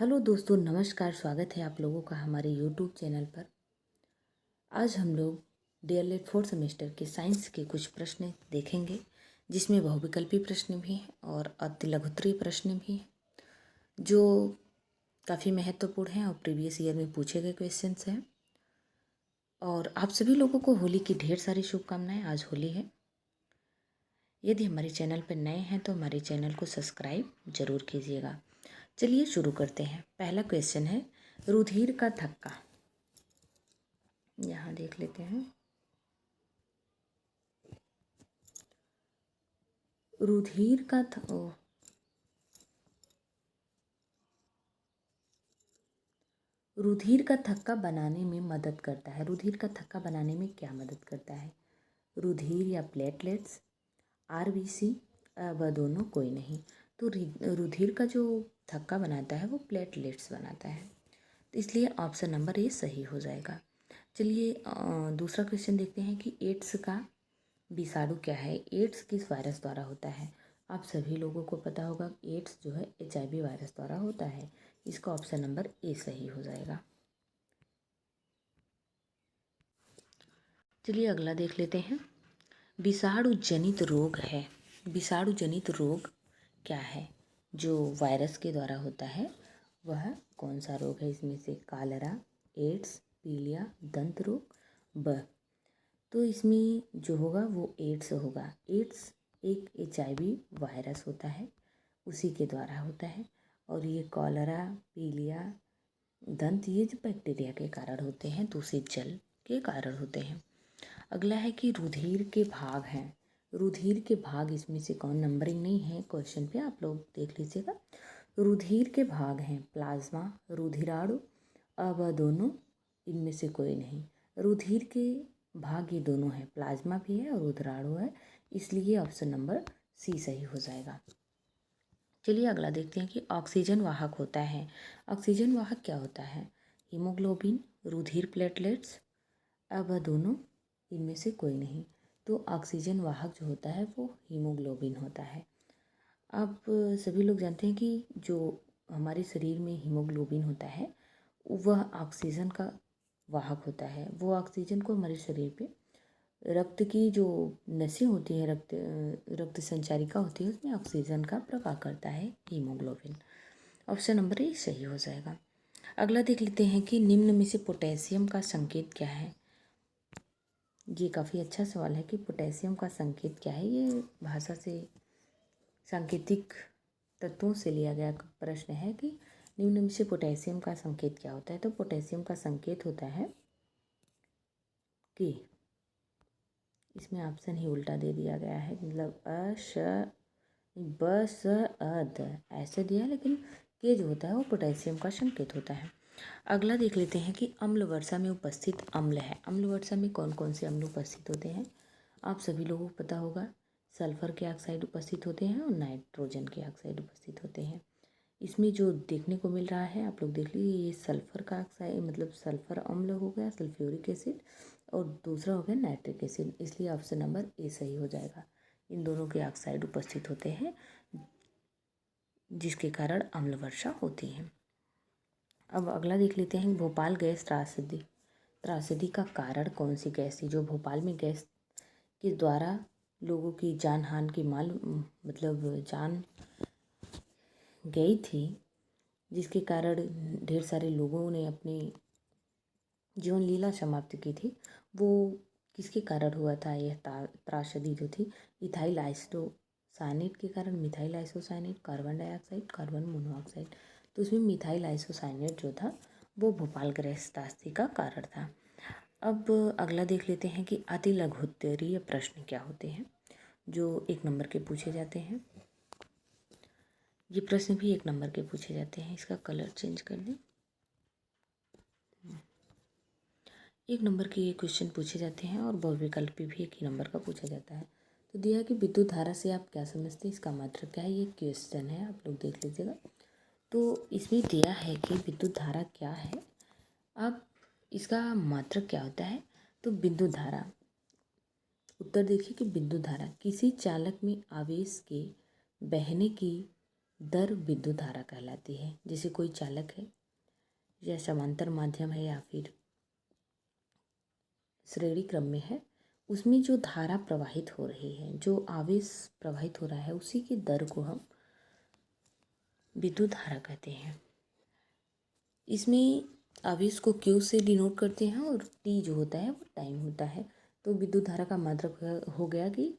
Hello दोस्तों, नमस्कार। स्वागत है आप लोगों का हमारे यूट्यूब चैनल पर। आज हम लोग डीएलएड 4th सेमेस्टर के साइंस के कुछ प्रश्न देखेंगे, जिसमें बहुविकल्पी प्रश्न भी हैं और अति लघुत्तरीय प्रश्न भी हैं, जो काफ़ी महत्वपूर्ण हैं और प्रीवियस ईयर में पूछे गए क्वेश्चंस हैं। और आप सभी लोगों को होली की ढेर सारी शुभकामनाएं। आज होली है। यदि हमारे चैनल पर नए हैं तो हमारे चैनल को सब्सक्राइब जरूर कीजिएगा। चलिए शुरू करते हैं। पहला क्वेश्चन है रुधिर का थक्का। यहाँ देख लेते हैं। रुधिर का रुधिर का थक्का बनाने में मदद करता है। रुधिर का थक्का बनाने में क्या मदद करता है? रुधिर या प्लेटलेट्स, आरबीसी, वह दोनों, कोई नहीं। तो रुधिर का जो थक्का बनाता है वो प्लेटलेट्स बनाता है, तो इसलिए ऑप्शन नंबर ए सही हो जाएगा। चलिए दूसरा क्वेश्चन देखते हैं कि एड्स का विषाणु क्या है। एड्स किस वायरस द्वारा होता है? आप सभी लोगों को पता होगा एड्स जो है HIV वायरस द्वारा होता है। इसका ऑप्शन नंबर ए सही हो जाएगा। चलिए अगला देख लेते हैं। विषाणु जनित रोग है। विषाणु जनित रोग क्या है जो वायरस के द्वारा होता है? वह कौन सा रोग है? इसमें से कालरा, एड्स, पीलिया, दंत रोग, ब। तो इसमें जो होगा वो एड्स होगा। एड्स एक HIV वायरस होता है, उसी के द्वारा होता है। और ये कॉलरा, पीलिया, दंत, ये जो बैक्टीरिया के कारण होते हैं, दूषित जल के कारण होते हैं। अगला है कि रुधिर के भाग हैं। रुधिर के भाग, इसमें से कौन, नंबरिंग नहीं है क्वेश्चन पे, आप लोग देख लीजिएगा। रुधिर के भाग हैं प्लाज्मा, रुधिराणु, अब दोनों, इनमें से कोई नहीं। रुधिर के भाग ये दोनों हैं, प्लाज्मा भी है और रुधिराणु है, इसलिए ऑप्शन नंबर सी सही हो जाएगा। चलिए अगला देखते हैं कि ऑक्सीजन वाहक होता है। ऑक्सीजन वाहक क्या होता है? हीमोग्लोबिन, रुधिर प्लेटलेट्स, अब वह दोनों, इनमें से कोई नहीं। तो ऑक्सीजन वाहक जो होता है वो हीमोग्लोबिन होता है। आप सभी लोग जानते हैं कि जो हमारे शरीर में हीमोग्लोबिन होता है वह ऑक्सीजन का वाहक होता है। वो ऑक्सीजन को हमारे शरीर पे, रक्त की जो नसें होती हैं, रक्त संचारिका होती है, उसमें ऑक्सीजन का प्रवाह करता है हीमोग्लोबिन। ऑप्शन नंबर ए सही हो जाएगा। अगला देख लेते हैं कि निम्न में से पोटेशियम का संकेत क्या है। ये काफ़ी अच्छा सवाल है कि पोटेशियम का संकेत क्या है। ये भाषा से, सांकेतिक तत्वों से लिया गया प्रश्न है कि निम्न में से पोटेशियम का संकेत क्या होता है। तो पोटेशियम का संकेत होता है कि, इसमें ऑप्शन ही उल्टा दे दिया गया है, मतलब ब स अ द ऐसे दिया है, लेकिन के जो होता है वो पोटेशियम का संकेत होता है। अगला देख लेते हैं कि अम्ल वर्षा में उपस्थित अम्ल है। अम्ल वर्षा में कौन कौन से अम्ल उपस्थित होते हैं? आप सभी लोगों को पता होगा, सल्फर के ऑक्साइड उपस्थित होते हैं और नाइट्रोजन के ऑक्साइड उपस्थित होते हैं। इसमें जो देखने को मिल रहा है, आप लोग देख लीजिए, ये सल्फर का ऑक्साइड मतलब सल्फर अम्ल हो गया, सल्फ्यूरिक एसिड, और दूसरा हो गया नाइट्रिक एसिड, इसलिए ऑप्शन नंबर ए सही हो जाएगा। इन दोनों के ऑक्साइड उपस्थित होते हैं, जिसके कारण अम्ल वर्षा होती है। अब अगला देख लेते हैं, भोपाल गैस त्रासदी। त्रासदी का कारण कौन सी गैस थी? जो भोपाल में गैस के द्वारा लोगों की जान हानि की मतलब जान गई थी, जिसके कारण ढेर सारे लोगों ने अपनी जीवन लीला समाप्त की थी, वो किसके कारण हुआ था? यह त्रासदी जो थी, इथाइल आइसोसाइनेट के कारण। Methyl isocyanate, carbon dioxide, carbon monoxide, तो उसमें मिथाइल आइसोसाइनेट जो था वो भोपाल गैस त्रासदी का कारण था। अब अगला देख लेते हैं कि अति लघुत्तरीय प्रश्न क्या होते हैं, जो 1 नंबर के पूछे जाते हैं। ये प्रश्न भी 1 नंबर के पूछे जाते हैं। इसका कलर चेंज कर दें। 1 नंबर के ये क्वेश्चन पूछे जाते हैं और बहुविकल्पी भी 1 ही नंबर का पूछा जाता है। तो दिया है कि विद्युत धारा से आप क्या समझते हैं, इसका मात्रक क्या है, ये क्वेश्चन है, आप लोग देख लीजिएगा। तो इसमें दिया है कि विद्युत धारा क्या है, अब इसका मात्रक क्या होता है। तो विद्युत धारा, उत्तर देखिए कि विद्युत धारा किसी चालक में आवेश के बहने की दर विद्युत धारा कहलाती है। जैसे कोई चालक है या समांतर माध्यम है या फिर श्रेणी क्रम में है, उसमें जो धारा प्रवाहित हो रही है, जो आवेश प्रवाहित हो रहा है, उसी की दर को हम विद्युत धारा कहते हैं। इसमें आवेश को Q से डिनोट करते हैं और T जो होता है वो टाइम होता है। तो विद्युत धारा का मात्रक हो गया कि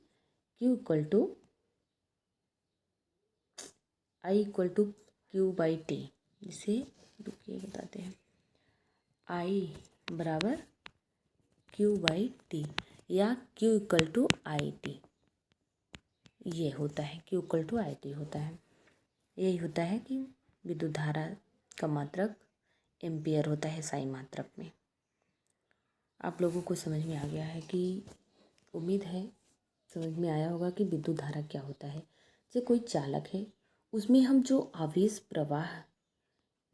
Q equal to I equal to Q by T. इसे रुकिए बताते हैं। I बराबर Q बाई टी या Q equal to I T, ये होता है। Q equal to I T होता है। यही होता है कि विद्युत धारा का मात्रक एम्पियर होता है साई मात्रक में। आप लोगों को समझ में आ गया है कि, उम्मीद है समझ में आया होगा कि विद्युत धारा क्या होता है। जैसे कोई चालक है, उसमें हम जो आवेश प्रवाह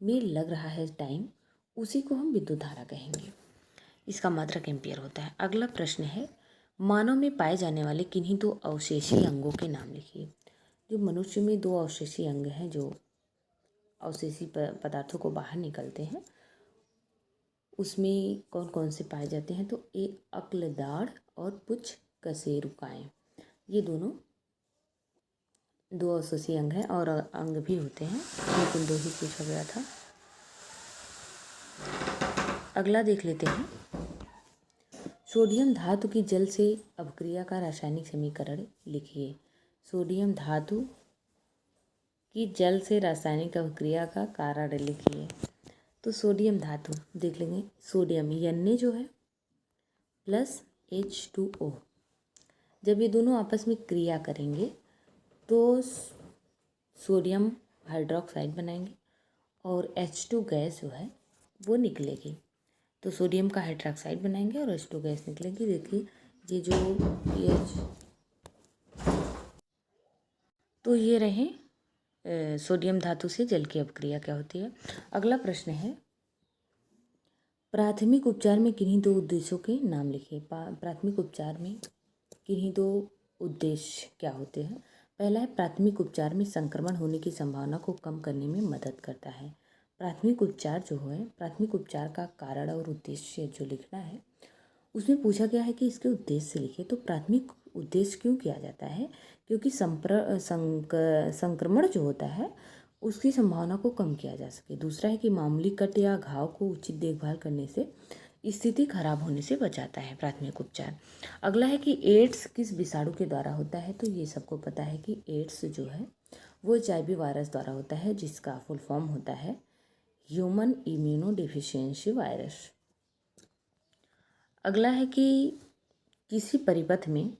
में लग रहा है टाइम, उसी को हम विद्युत धारा कहेंगे। इसका मात्रक एम्पियर होता है। अगला प्रश्न है, मानव में पाए जाने वाले किन्हीं दो अवशेषीय अंगों के नाम लिखिए। जो मनुष्य में दो अवशेषीय अंग हैं, जो अवशेषी पदार्थों को बाहर निकलते हैं, उसमें कौन कौन से पाए जाते हैं? तो एक अक्ल दाढ़ और पुच्छ कशेरुकाएँ, ये दोनों दो अवशेषीय अंग हैं और अंग भी होते हैं, लेकिन दो ही पूछा गया था। अगला देख लेते हैं। सोडियम धातु की जल से अपक्रिया का रासायनिक समीकरण लिखिए। सोडियम धातु की जल से रासायनिक अपक्रिया का कारण लिखिए। तो सोडियम धातु देख लेंगे। सोडियम Na जो है प्लस H2O, जब ये दोनों आपस में क्रिया करेंगे तो सोडियम हाइड्रोक्साइड बनाएंगे और H2 गैस जो है वो निकलेगी। तो सोडियम का हाइड्रोक्साइड बनाएंगे और H2 गैस निकलेगी। देखिए ये जो तो ये रहे सोडियम धातु से जल की अपक्रिया क्या होती है। अगला प्रश्न है, प्राथमिक उपचार में किन्हीं दो उद्देश्यों के नाम लिखिए। प्राथमिक उपचार में किन्हीं दो उद्देश्य क्या होते हैं? पहला है, प्राथमिक उपचार में संक्रमण होने की संभावना को कम करने में मदद करता है। प्राथमिक उपचार जो है, प्राथमिक उपचार का कारण और उद्देश्य जो लिखना है, उसमें पूछा गया है कि इसके उद्देश्य से लिखिए। तो प्राथमिक उद्देश्य क्यों किया जाता है? क्योंकि संक्रमण जो होता है उसकी संभावना को कम किया जा सके। दूसरा है कि मामूली कट या घाव को उचित देखभाल करने से स्थिति खराब होने से बचाता है प्राथमिक उपचार। अगला है कि एड्स किस विषाणु के द्वारा होता है? तो ये सबको पता है कि एड्स जो है वो HIV वायरस द्वारा होता है, जिसका फुल फॉर्म होता है ह्यूमन इम्यूनो डिफिशियंसी वायरस। अगला है कि किसी परिपथ में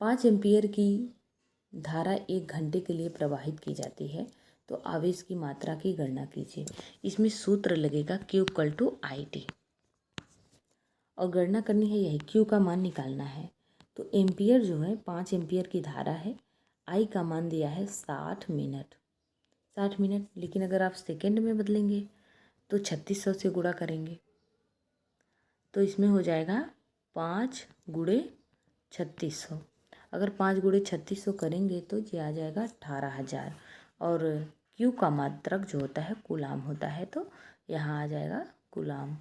5 एम्पियर की धारा 1 घंटे के लिए प्रवाहित की जाती है, तो आवेश की मात्रा की गणना कीजिए। इसमें सूत्र लगेगा Q इक्वल टू IT और गणना करनी है यही, Q का मान निकालना है। तो एम्पियर जो है 5 एम्पियर की धारा है, I का मान दिया है 60 मिनट, 60 मिनट। लेकिन अगर आप सेकेंड में बदलेंगे तो 3600 से गुणा करेंगे तो इसमें हो जाएगा 5 गुणे 3600। अगर 5 गुणे 3600 करेंगे तो ये आ जाएगा 18,000 और Q का मात्रक जो होता है कूलाम होता है, तो यहाँ आ जाएगा कूलाम।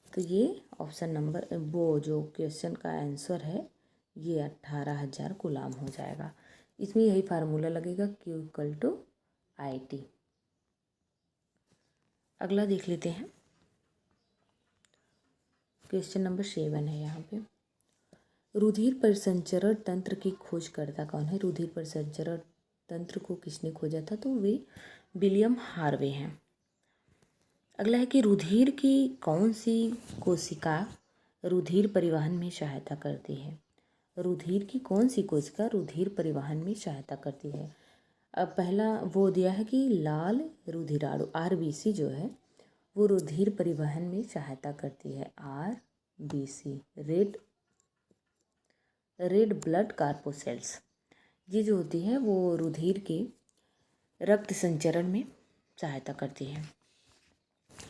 तो ये ऑप्शन नंबर, वो जो क्वेश्चन का आंसर है, ये 18,000 कूलाम हो जाएगा। इसमें यही फार्मूला लगेगा Q इक्वल टू IT। अगला देख लेते हैं। क्वेश्चन नंबर 7 है यहाँ पे। रुधिर परिसंचरण तंत्र की खोजकर्ता कौन है? रुधिर परिसंचरण तंत्र को किसने खोजा था? तो वे विलियम हार्वे हैं। अगला है कि रुधिर की कौन सी कोशिका रुधिर परिवहन में सहायता करती है? रुधिर की कौन सी कोशिका रुधिर परिवहन में सहायता करती है? अब पहला वो दिया है कि लाल रुधिराणु RBC जो है वो रुधिर परिवहन में सहायता करती है। RBC रेड ब्लड कार्पोसेल्स, ये जो होती है वो रुधिर के रक्त संचरण में सहायता करती है।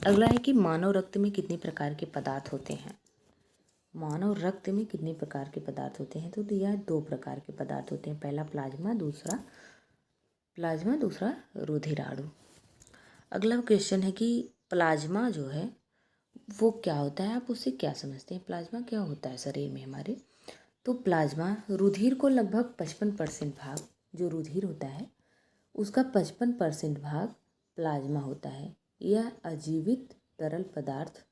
अगला है कि मानव रक्त में कितने प्रकार के पदार्थ होते हैं? मानव रक्त में कितने प्रकार के पदार्थ होते हैं? तो दिया है 2 प्रकार के पदार्थ होते हैं। पहला प्लाज्मा, दूसरा प्लाज्मा, दूसरा रुधिराणु। अगला क्वेश्चन है कि प्लाज्मा जो है वो क्या होता है, आप उससे क्या समझते हैं? प्लाज्मा क्या होता है शरीर में हमारे? तो प्लाज्मा रुधिर को लगभग 55% भाग, जो रुधिर होता है उसका 55% भाग प्लाज्मा होता है। यह अजीवित तरल पदार्थ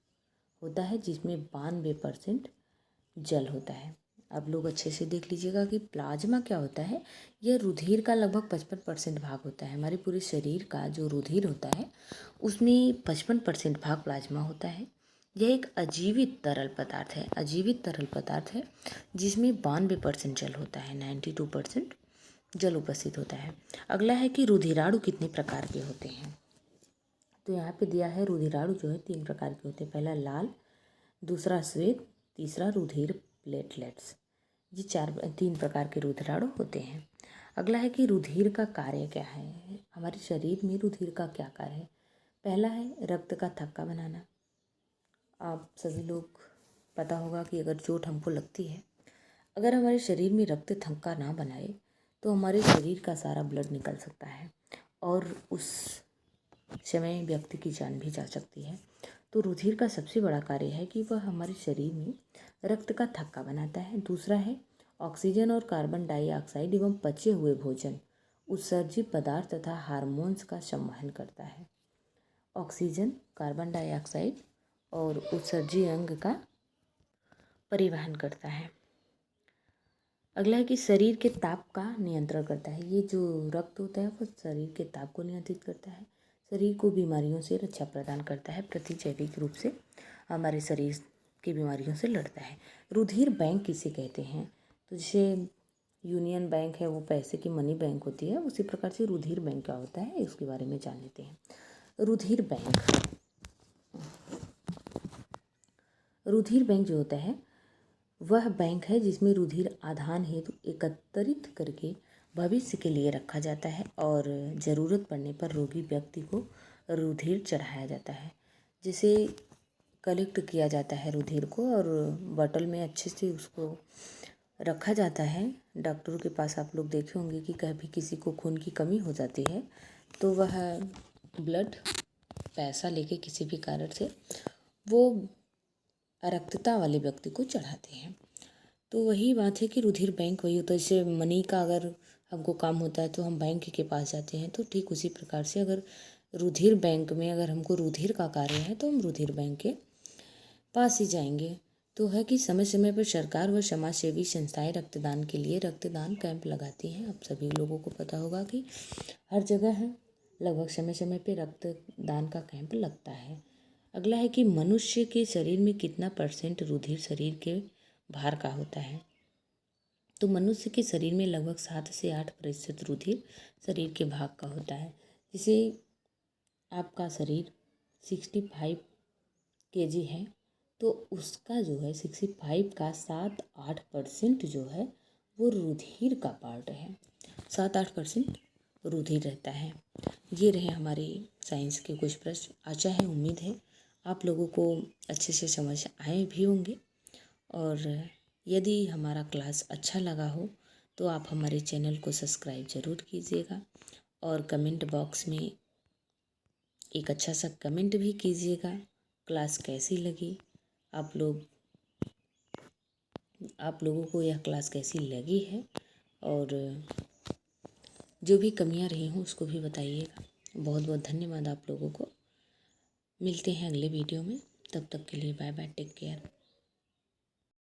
होता है जिसमें 92% जल होता है। आप लोग अच्छे से देख लीजिएगा कि प्लाज्मा क्या होता है। यह रुधिर का लगभग 55% भाग होता है। हमारे पूरे शरीर का जो रुधिर होता है उसमें 55% भाग प्लाज्मा होता है। यह एक अजीवित तरल पदार्थ है, अजीवित तरल पदार्थ है जिसमें 92% जल होता है, 92% जल उपस्थित होता है। अगला है कि रुधिराणु कितने प्रकार के होते हैं? तो यहाँ पे दिया है रुधिराणु जो है 3 प्रकार के होते हैं। पहला लाल, दूसरा श्वेत, तीसरा रुधिर प्लेटलेट्स। ये 3 प्रकार के रुधिराणु होते हैं। अगला है कि रुधिर का कार्य क्या है? हमारे शरीर में रुधिर का क्या कार्य है? पहला है रक्त का थक्का बनाना। आप सभी लोग पता होगा कि अगर चोट हमको लगती है, अगर हमारे शरीर में रक्त थक्का ना बनाए तो हमारे शरीर का सारा ब्लड निकल सकता है और उस समय व्यक्ति की जान भी जा सकती है। तो रुधिर का सबसे बड़ा कार्य है कि वह हमारे शरीर में रक्त का थक्का बनाता है। दूसरा है ऑक्सीजन और कार्बन डाइऑक्साइड एवं पचे हुए भोजन, उत्सर्जित पदार्थ तथा हार्मोन्स का संवहन करता है। ऑक्सीजन, कार्बन डाइऑक्साइड और उत्सर्जी अंग का परिवहन करता है। अगला है कि शरीर के ताप का नियंत्रण करता है। ये जो रक्त होता है वो शरीर के ताप को नियंत्रित करता है, शरीर को बीमारियों से रक्षा प्रदान करता है, प्रतिजैविक रूप से हमारे शरीर की बीमारियों से लड़ता है। रुधिर बैंक किसे कहते हैं? तो जैसे यूनियन बैंक है वो पैसे की मनी बैंक होती है, उसी प्रकार से रुधिर बैंक क्या होता है इसके बारे में जान लेते हैं। रुधिर बैंक जो होता है वह बैंक है जिसमें रुधिर आधान हेतु एकत्रित करके भविष्य के लिए रखा जाता है और ज़रूरत पड़ने पर रोगी व्यक्ति को रुधिर चढ़ाया जाता है। जैसे कलेक्ट किया जाता है रुधिर को और बॉटल में अच्छे से उसको रखा जाता है। डॉक्टरों के पास आप लोग देखे होंगे कि कभी किसी को खून की कमी हो जाती है तो वह ब्लड पैसा लेके किसी भी कारण से वो अरक्तता वाले व्यक्ति को चढ़ाते हैं। तो वही बात है कि रुधिर बैंक वही होता है। जैसे मनी का अगर हमको काम होता है तो हम बैंक के पास जाते हैं, तो ठीक उसी प्रकार से अगर रुधिर बैंक में अगर हमको रुधिर का कार्य है तो हम रुधिर बैंक के पास ही जाएंगे। तो है कि समय समय पर सरकार व समाज सेवी संस्थाएं रक्तदान के लिए रक्तदान कैंप लगाती हैं। आप सभी लोगों को पता होगा कि हर जगह है लगभग समय समय पे रक्तदान का कैंप लगता है। अगला है कि मनुष्य के शरीर में कितना % रुधिर शरीर के भार का होता है? तो मनुष्य के शरीर में लगभग 7 से 8% रुधिर शरीर के भाग का होता है। जैसे आपका शरीर 65 kg है तो उसका जो है 65 का 7-8% जो है वो रुधिर का पार्ट है, 7-8% रुधिर रहता है। ये रहे हमारे साइंस के कुछ प्रश्न। आशा है, उम्मीद है आप लोगों को अच्छे से समझ आए भी होंगे। और यदि हमारा क्लास अच्छा लगा हो तो आप हमारे चैनल को सब्सक्राइब ज़रूर कीजिएगा और कमेंट बॉक्स में एक अच्छा सा कमेंट भी कीजिएगा। क्लास कैसी लगी, आप लोगों को यह क्लास कैसी लगी है और जो भी कमियां रही हों उसको भी बताइएगा। बहुत बहुत धन्यवाद आप लोगों को। मिलते हैं अगले वीडियो में, तब तक के लिए बाय बाय, टेक केयर।